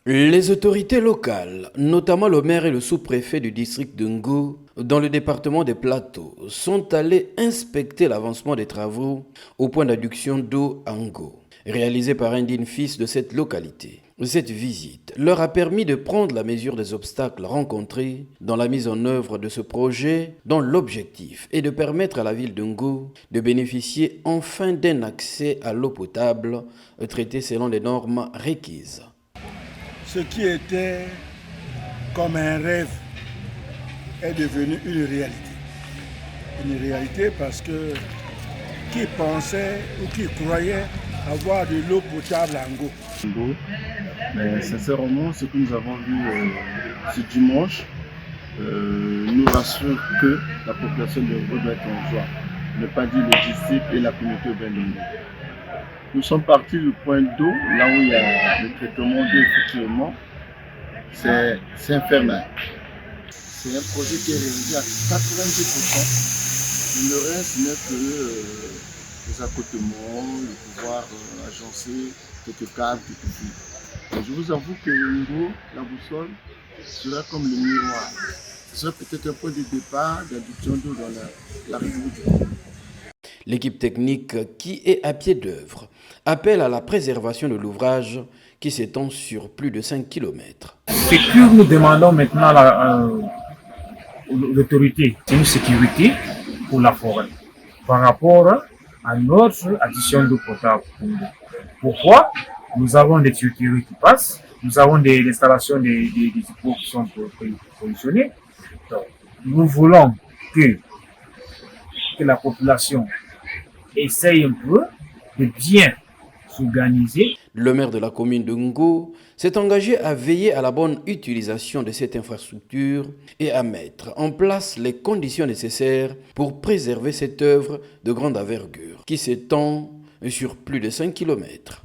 Les autorités locales, notamment le maire et le sous-préfet du district de Ngo, dans le département des Plateaux, sont allés inspecter l'avancement des travaux au point d'adduction d'eau à Ngo, réalisé par un digne fils de cette localité. Cette visite leur a permis de prendre la mesure des obstacles rencontrés dans la mise en œuvre de ce projet dont l'objectif est de permettre à la ville de Ngo de bénéficier enfin d'un accès à l'eau potable traitée selon les normes requises. Ce qui était comme un rêve est devenu une réalité. Une réalité parce que qui pensait ou qui croyait avoir de l'eau potable à Ngo. Mais sincèrement, ce que nous avons vu ce dimanche nous rassure que la population de Ngo doit être en joie. Ne pas dire le district et la communauté urbaine de Ngo. Nous sommes partis du point d'eau, là où il y a le traitement d'eau, effectivement. C'est infernal. C'est un projet qui est réalisé à 90%. Le reste n'est que les accotements, le pouvoir agencer quelques câbles, quelques fils. Je vous avoue que au niveau, la boussole sera comme le miroir. Ce serait peut-être un point de départ d'adduction d'eau dans la République du Congo. L'équipe technique qui est à pied d'œuvre appelle à la préservation de l'ouvrage qui s'étend sur plus de 5 km. Ce que nous demandons maintenant à l'autorité, c'est une sécurité pour la forêt par rapport à notre addition d'eau potable. Pourquoi? Nous avons des tuyauteries qui passent, nous avons des installations des dépôts qui sont positionnés. Donc, nous voulons que la population essaye un peu de bien s'organiser. Le maire de la commune de Ngo s'est engagé à veiller à la bonne utilisation de cette infrastructure et à mettre en place les conditions nécessaires pour préserver cette œuvre de grande envergure qui s'étend sur plus de 5 km.